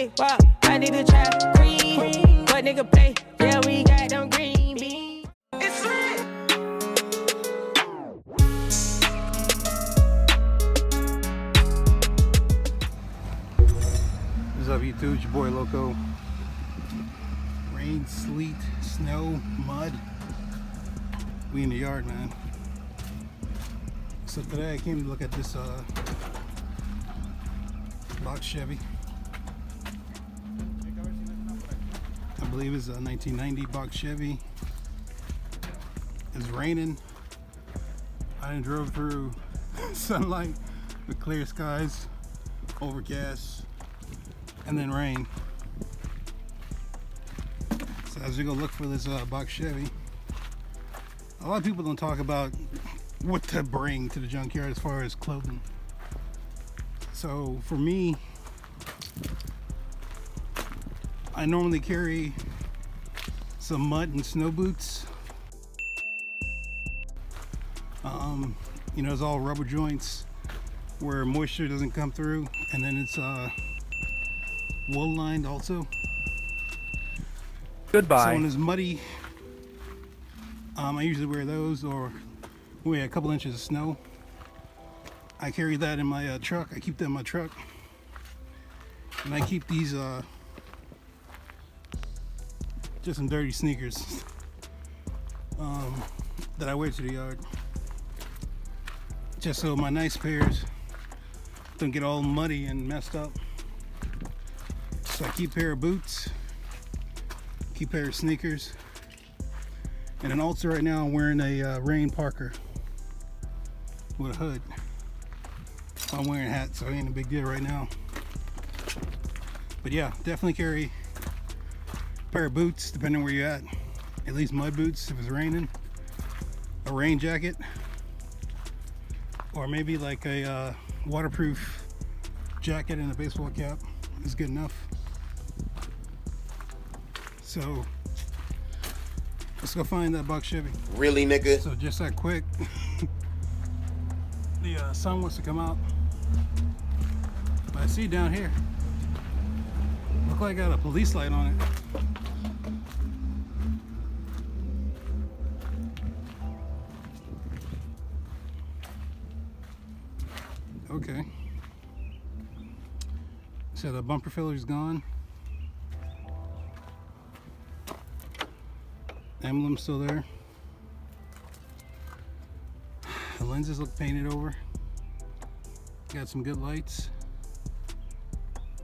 cake walk, I need to try cream. What nigga play? Yeah, we got them green beans. It's lit. What's up, YouTube? It's your boy Loco. Rain, sleet, snow, mud. We in the yard, man. So today I came to look at this box Chevy. I believe it's a 1990 box Chevy. It's raining. I drove through sunlight with clear skies, overcast, and then rain. So as we go look for this box Chevy, a lot of people don't talk about what to bring to the junkyard as far as clothing. So for me, I normally carry some mud and snow boots. You know, it's all rubber joints where moisture doesn't come through, and then it's wool lined also. Goodbye. So when it's muddy, I usually wear those, or we have a couple inches of snow. I carry that in my truck. I keep that in my truck, and I keep these just some dirty sneakers that I wear to the yard, just so my nice pairs don't get all muddy and messed up. So I keep a pair of boots, keep a pair of sneakers, and then also right now I'm wearing a rain parker with a hood. I'm wearing a hat, so it ain't a big deal right now. But yeah, definitely carry a pair of boots depending where you're at least mud boots if it's raining, a rain jacket, or maybe like a waterproof jacket and a baseball cap is good enough. So let's go find that box Chevy. Really, nigga? So just that quick, the sun wants to come out, but I see down here, look like I got a police light on it. Okay. So the bumper filler's gone. Emblem's still there. The lenses look painted over. Got some good lights.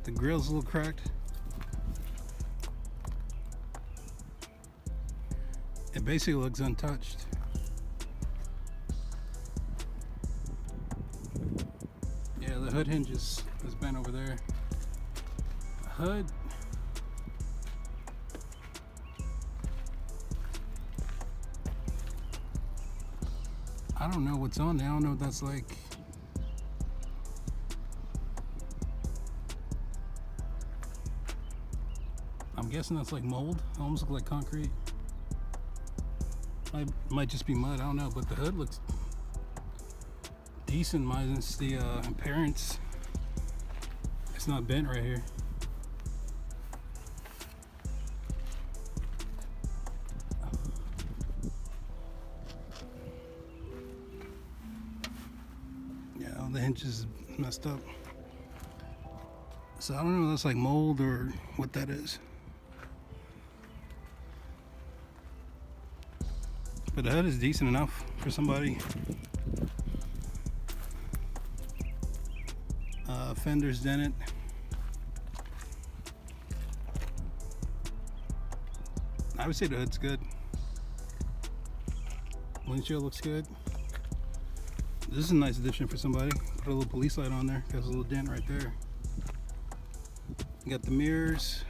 The grill's a little cracked. It basically looks untouched. Yeah, the hood hinge is bent over there. The hood, I don't know what's on there. I don't know what that's like. I'm guessing that's like mold. It almost looks like concrete. Might just be mud. I don't know. But the hood looks decent minus the appearance. It's not bent right here. The hinge is messed up, so I don't know if that's like mold or what that is, but the hood is decent enough for somebody. Fender's dented. I would say the hood's good. Windshield looks good. This is a nice addition for somebody. Put a little police light on there. Got a little dent right there. Got the mirrors.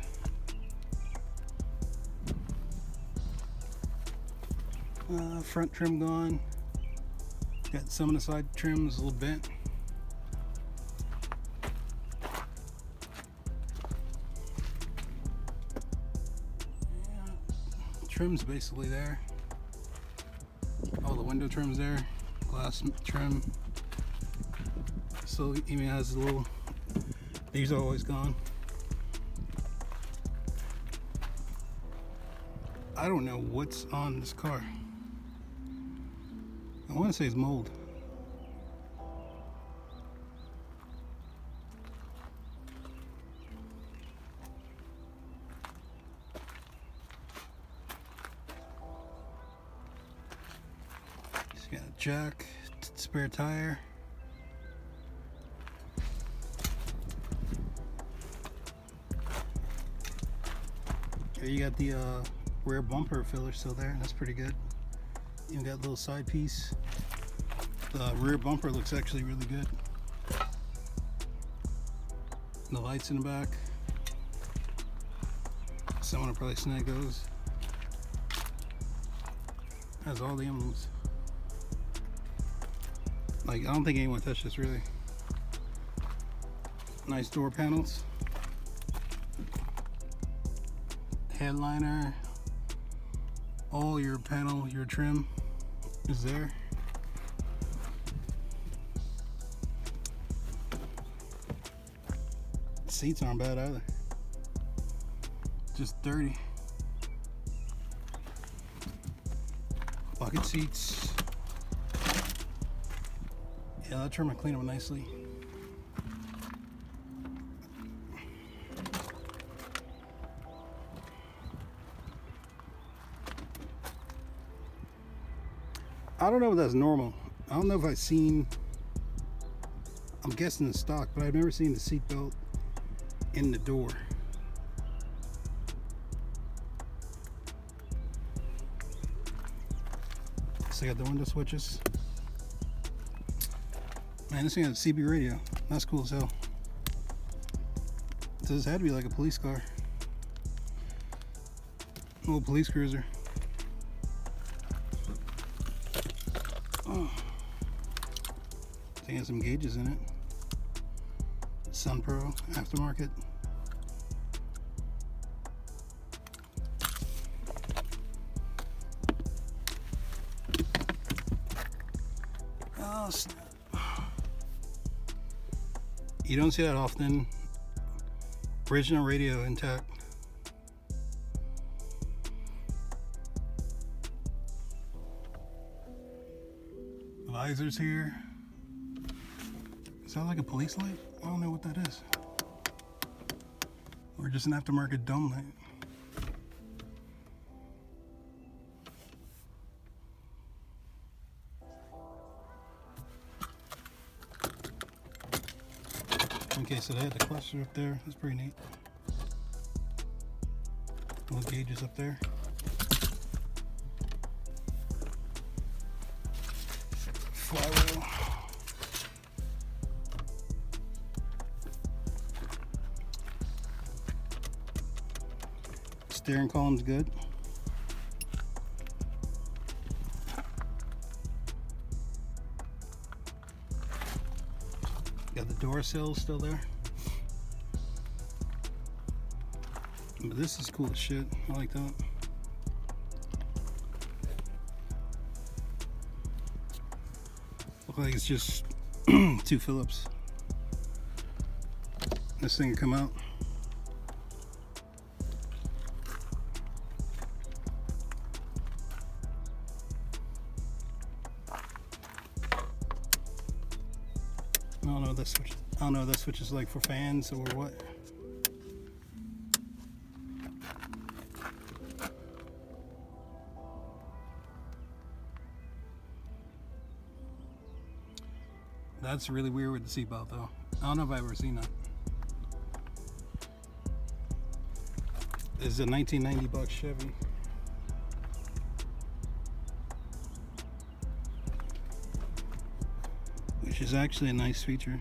Front trim gone. Got some of the side trims a little bent. Yeah, trim's basically there. All the window trim's there. Glass trim. So even has a little, these are always gone. I don't know what's on this car. I want to say it's mold. It's got a jack, spare tire. Here you got the rear bumper filler still there. That's pretty good. You got a little side piece. The rear bumper looks actually really good. The lights in the back. Someone will probably snag those. Has all the emblems. Like, I don't think anyone touched this really. Nice door panels. Headliner. All your panel, your trim is there. Seats aren't bad either. Just dirty. Bucket seats. Yeah, that trim will clean up nicely. I don't know if that's normal. I don't know if I've seen, I'm guessing the stock, but I've never seen the seat belt in the door. So I got the window switches. Man, this thing has a CB radio. That's cool as hell. So this had to be like a police car. A little police cruiser. Oh. It has some gauges in it. Sun Pro aftermarket. Oh snap. You don't see that often. Original radio intact. Visors here. Is that like a police light? I don't know what that is. Or just an aftermarket dome light. Okay, so they had the cluster up there. That's pretty neat. Little gauges up there. Flywheel. Steering column's good. Got the door sills still there. But this is cool as shit. I like that. Look like it's just 2 Phillips. This thing can come out. I don't know if that switch is like for fans or what. That's really weird with the seatbelt though. I don't know if I've ever seen that. This is a 1990 buck Chevy. Which is actually a nice feature.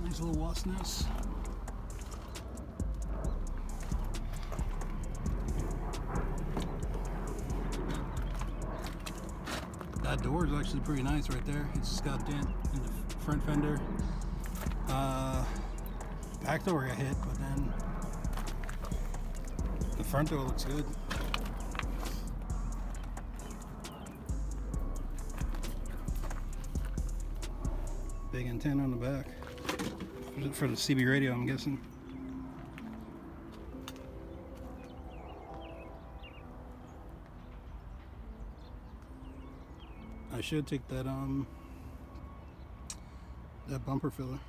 Nice little wasp nest. That door is actually pretty nice right there. It's just got a dent in the front fender. Back door got hit, but then the front door looks good. Big antenna on the back for the CB radio, I'm guessing. I should take that bumper filler.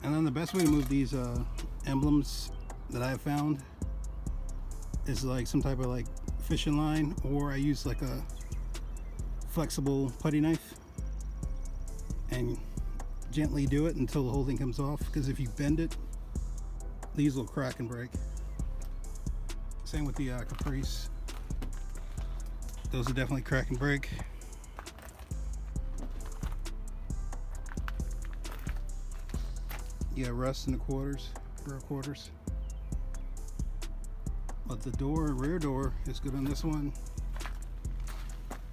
And then the best way to move these emblems that I have found is like some type of like fishing line, or I use like a flexible putty knife and gently do it until the whole thing comes off, because if you bend it, these will crack and break. Same with the Caprice. Those will definitely crack and break. You got rust in the rear quarters. But the rear door is good on this one.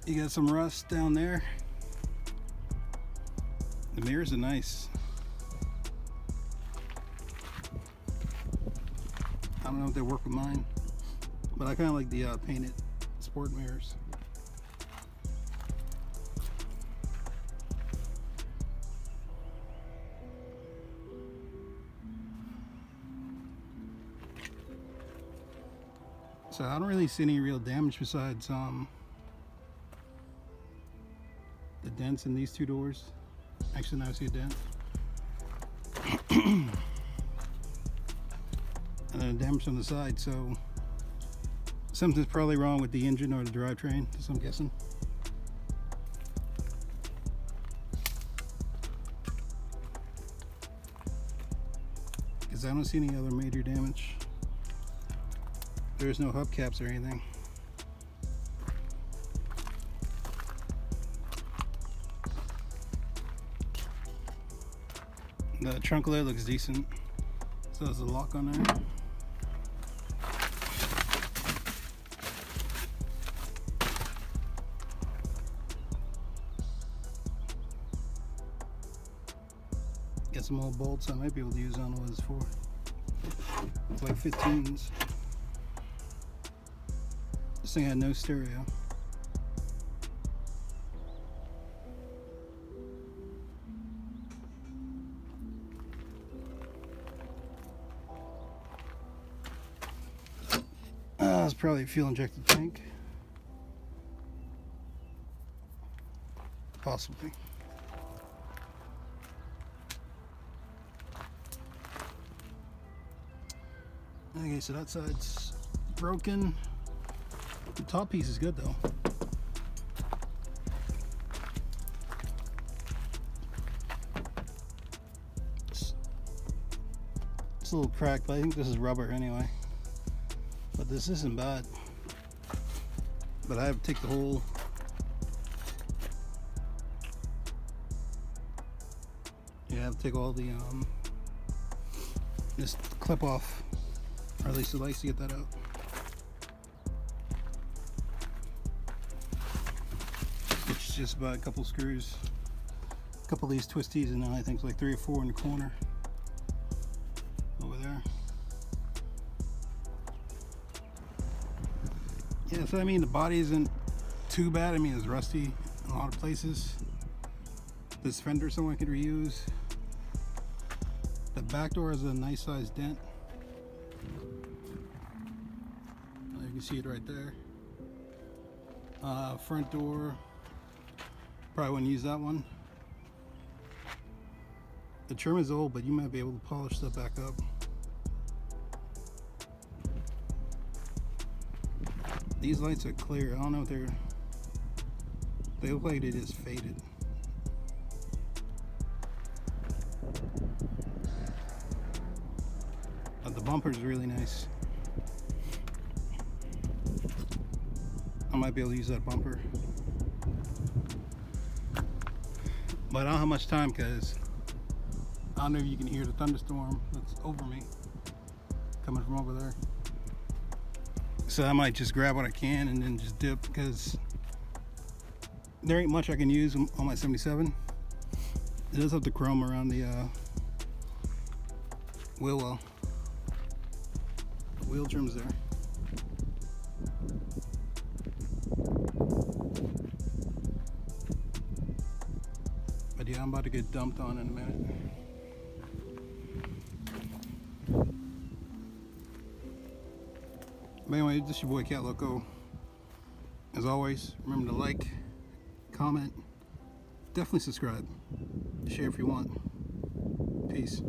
You got some rust down there. The mirrors are nice. I don't know if they work with mine, but I kind of like the painted sport mirrors. So I don't really see any real damage besides the dents in these two doors. Actually, now I see a dent. And then damage on the side, so something's probably wrong with the engine or the drivetrain, that's what I'm guessing. Because I don't see any other major damage. There's no hubcaps or anything. The trunk lid looks decent. So there's a lock on there. Get some old bolts I might be able to use. I don't know what it's for. It's like 15s. This thing had no stereo. It's probably a fuel injected tank. Possibly. Okay, so that side's broken. The top piece is good though. It's a little cracked, but I think this is rubber anyway. But this isn't bad. But I have to take the whole I have to take all the this clip off, or at least the lights to get that out. It's just about a couple screws, a couple of these twisties, and then I think it's like 3 or 4 in the corner over there. Yeah, so I mean the body isn't too bad. I mean it's rusty in a lot of places. This fender someone could reuse. The back door has a nice sized dent. You can see it right there. Front door, probably wouldn't use that one. The trim is old, but you might be able to polish that back up. These lights are clear. I don't know if they look like they just faded. But the bumper is really nice. I might be able to use that bumper. But I don't have much time because I don't know if you can hear the thunderstorm that's over me coming from over there. So I might just grab what I can and then just dip, because there ain't much I can use on my 77. It does have the chrome around the wheel well. The wheel trim's there. yeah, I'm about to get dumped on in a minute. But anyway, this is your boy Catloco. As always, remember to like, comment, definitely subscribe, share if you want. Peace.